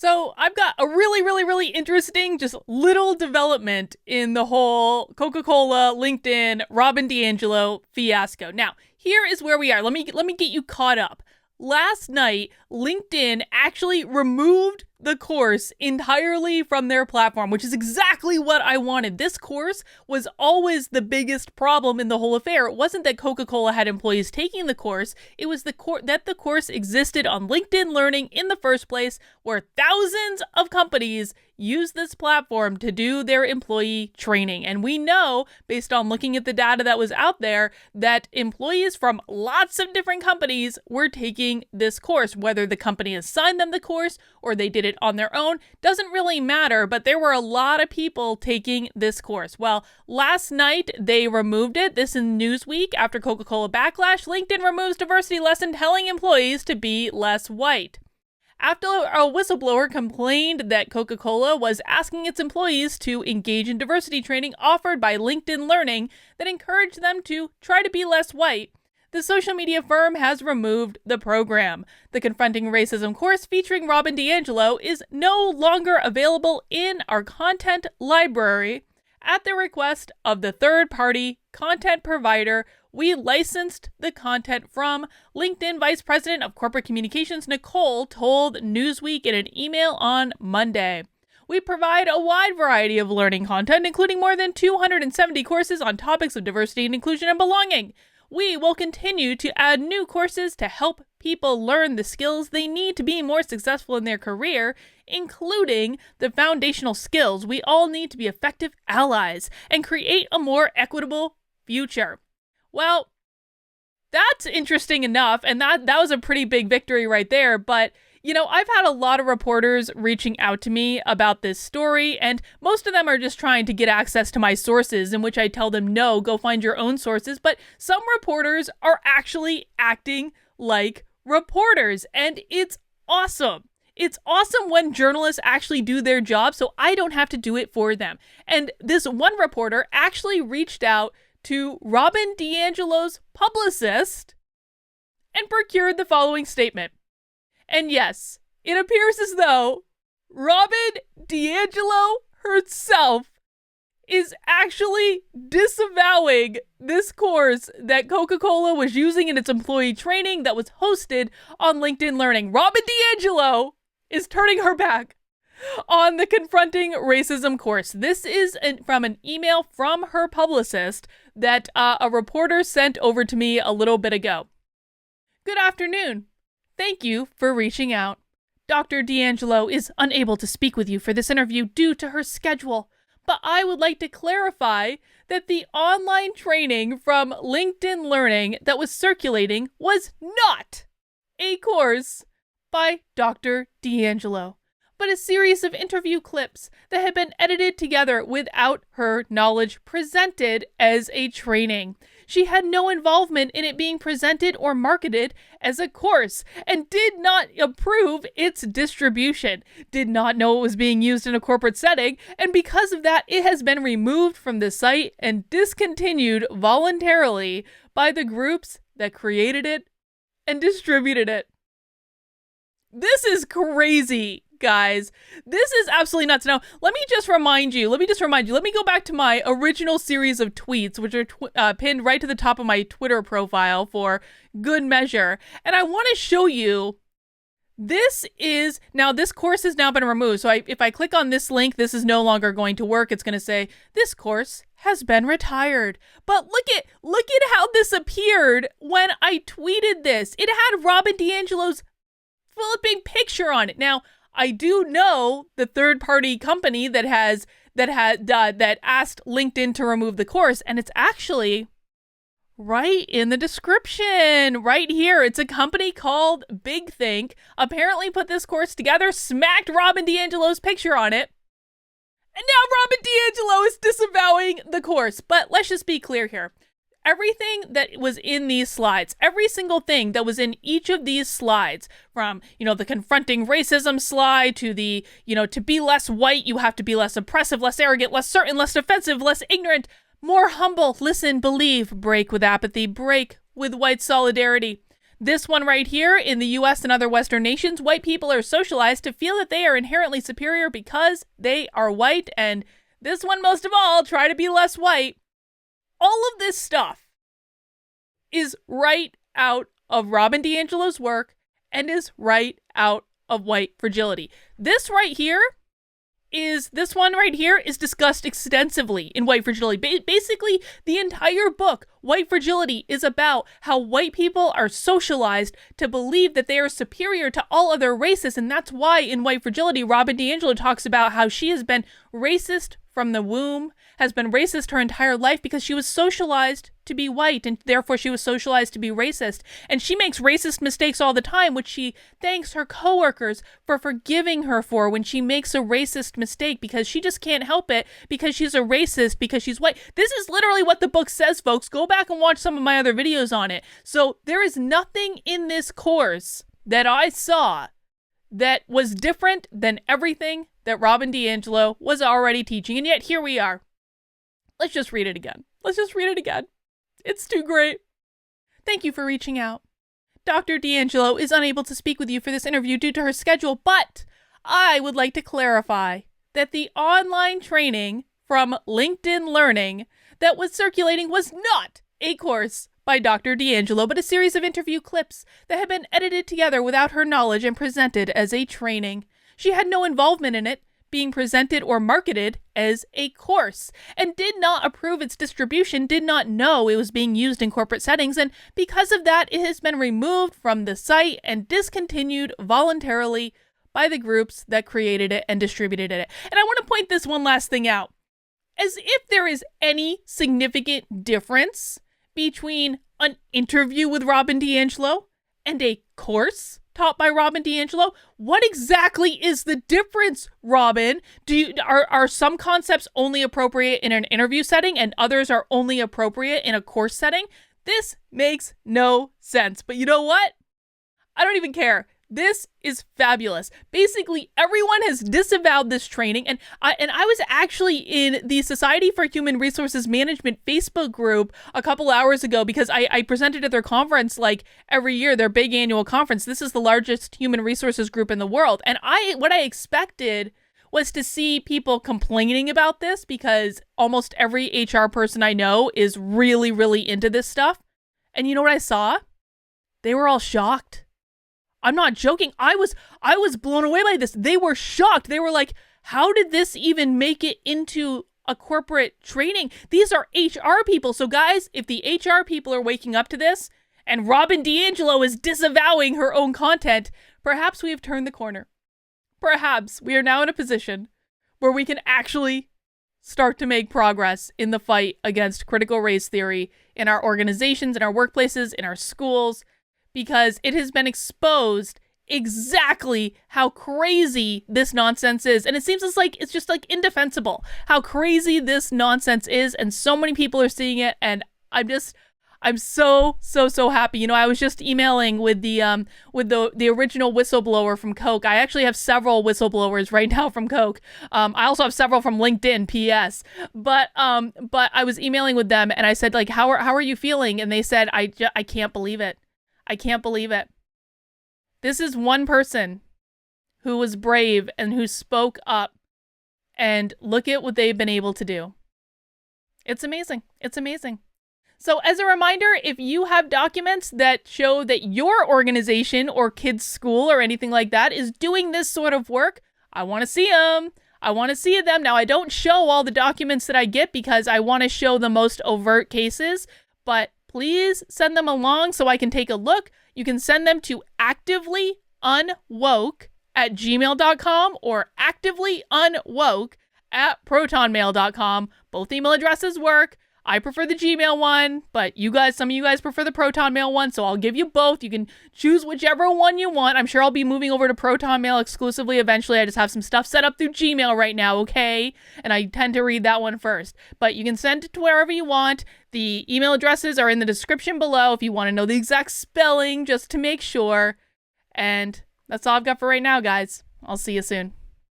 So I've got a really interesting, just little development in the whole Coca-Cola, LinkedIn, Robin DiAngelo fiasco. Now, here is where we are. Let me get you caught up. Last night, LinkedIn actually removed the course entirely from their platform, which is exactly what I wanted. This course was always the biggest problem in the whole affair. It wasn't that Coca-Cola had employees taking the course. It was that the course existed on LinkedIn Learning in the first place, where thousands of companies use this platform to do their employee training. And we know, based on looking at the data that was out there, that employees from lots of different companies were taking this course. Whether the company assigned them the course or they did it on their own doesn't really matter, but there were a lot of people taking this course. Well, last night they removed it. This is Newsweek. After Coca-Cola backlash, LinkedIn removes diversity lesson telling employees to be less white. After a whistleblower complained that Coca-Cola was asking its employees to engage in diversity training offered by LinkedIn Learning that encouraged them to try to be less white, the social media firm has removed the program. The Confronting Racism course featuring Robin DiAngelo is no longer available in our content library. At the request of the third-party content provider we licensed the content from, LinkedIn Vice President of Corporate Communications Nicole told Newsweek in an email on Monday. We provide a wide variety of learning content, including more than 270 courses on topics of diversity and inclusion and belonging. We will continue to add new courses to help people learn the skills they need to be more successful in their career, including the foundational skills we all need to be effective allies and create a more equitable future. Well, that's interesting enough, and that was a pretty big victory right there, but I've had a lot of reporters reaching out to me about this story, and most of them are just trying to get access to my sources, in which I tell them, no, go find your own sources. But some reporters are actually acting like reporters, and it's awesome. It's awesome when journalists actually do their job, so I don't have to do it for them. And this one reporter actually reached out to Robin DiAngelo's publicist and procured the following statement. And yes, it appears as though Robin DiAngelo herself is actually disavowing this course that Coca-Cola was using in its employee training that was hosted on LinkedIn Learning. Robin DiAngelo is turning her back on the Confronting Racism course. This is from an email from her publicist that a reporter sent over to me a little bit ago. Good afternoon. Thank you for reaching out. Dr. DiAngelo is unable to speak with you for this interview due to her schedule, but I would like to clarify that the online training from LinkedIn Learning that was circulating was not a course by Dr. DiAngelo, but a series of interview clips that had been edited together without her knowledge, presented as a training. She had no involvement in it being presented or marketed as a course, and did not approve its distribution, did not know it was being used in a corporate setting, and because of that, it has been removed from the site and discontinued voluntarily by the groups that created it and distributed it. This is crazy, guys. This is absolutely nuts. Now, let me remind you, let me go back to my original series of tweets, which are pinned right to the top of my Twitter profile for good measure. And I want to show you, this course has now been removed. So if I click on this link, this is no longer going to work. It's going to say, this course has been retired. But look at how this appeared when I tweeted this. It had Robin DiAngelo's flipping picture on it. Now, I do know the third-party company that asked LinkedIn to remove the course, and it's actually right in the description, right here. It's a company called Big Think. Apparently put this course together, smacked Robin DiAngelo's picture on it, and now Robin DiAngelo is disavowing the course. But let's just be clear here. Everything that was in these slides, every single thing that was in each of these slides, from, the confronting racism slide to the, to be less white, you have to be less oppressive, less arrogant, less certain, less defensive, less ignorant, more humble, listen, believe, break with apathy, break with white solidarity. This one right here, in the US and other Western nations, white people are socialized to feel that they are inherently superior because they are white. And this one, most of all, try to be less white. All of this stuff is right out of Robin DiAngelo's work and is right out of White Fragility. This one right here is discussed extensively in White Fragility. Basically, the entire book, White Fragility, is about how white people are socialized to believe that they are superior to all other races. And that's why in White Fragility, Robin DiAngelo talks about how she has been racist from the womb, has been racist her entire life because she was socialized to be white, and therefore she was socialized to be racist. And she makes racist mistakes all the time, which she thanks her coworkers for forgiving her for when she makes a racist mistake, because she just can't help it because she's a racist, because she's white. This is literally what the book says, folks. Go back and watch some of my other videos on it. So there is nothing in this course that I saw that was different than everything that Robin DiAngelo was already teaching. And yet here we are. Let's just read it again. It's too great. Thank you for reaching out. Dr. DiAngelo is unable to speak with you for this interview due to her schedule, but I would like to clarify that the online training from LinkedIn Learning that was circulating was not a course by Dr. DiAngelo, but a series of interview clips that had been edited together without her knowledge and presented as a training. She had no involvement in it being presented or marketed as a course, and did not approve its distribution, did not know it was being used in corporate settings, and because of that, it has been removed from the site and discontinued voluntarily by the groups that created it and distributed it. And I want to point this one last thing out. As if there is any significant difference between an interview with Robin DiAngelo and a course taught by Robin DiAngelo. What exactly is the difference, Robin? Are some concepts only appropriate in an interview setting and others are only appropriate in a course setting? This makes no sense. But you know what? I don't even care. This is fabulous. Basically, everyone has disavowed this training, and I was actually in the Society for Human Resources Management Facebook group a couple hours ago because I presented at their conference like every year, their big annual conference. This is the largest human resources group in the world, and what I expected was to see people complaining about this because almost every HR person I know is really, really into this stuff. And you know what I saw? They were all shocked. I'm not joking. I was blown away by this. They were shocked. They were like, how did this even make it into a corporate training? These are HR people. So guys, if the HR people are waking up to this and Robin DiAngelo is disavowing her own content, perhaps we have turned the corner. Perhaps we are now in a position where we can actually start to make progress in the fight against critical race theory in our organizations, in our workplaces, in our schools, because it has been exposed exactly how crazy this nonsense is. And it seems it's just indefensible how crazy this nonsense is. And so many people are seeing it. And I'm so happy. You know, I was just emailing with the original whistleblower from Coke. I actually have several whistleblowers right now from Coke. I also have several from LinkedIn, PS. But I was emailing with them and I said, like, how are you feeling? And they said, I can't believe it. I can't believe it. This is one person who was brave and who spoke up, and look at what they've been able to do. It's amazing. It's amazing. So as a reminder, if you have documents that show that your organization or kids' school or anything like that is doing this sort of work, I want to see them. I want to see them. Now, I don't show all the documents that I get because I want to show the most overt cases, but please send them along so I can take a look. You can send them to activelyunwoke@gmail.com or activelyunwoke@protonmail.com. Both email addresses work. I prefer the Gmail one, but some of you guys prefer the Proton Mail one, so I'll give you both. You can choose whichever one you want. I'm sure I'll be moving over to Proton Mail exclusively eventually. I just have some stuff set up through Gmail right now, okay? And I tend to read that one first. But you can send it to wherever you want. The email addresses are in the description below if you want to know the exact spelling, just to make sure. And that's all I've got for right now, guys. I'll see you soon.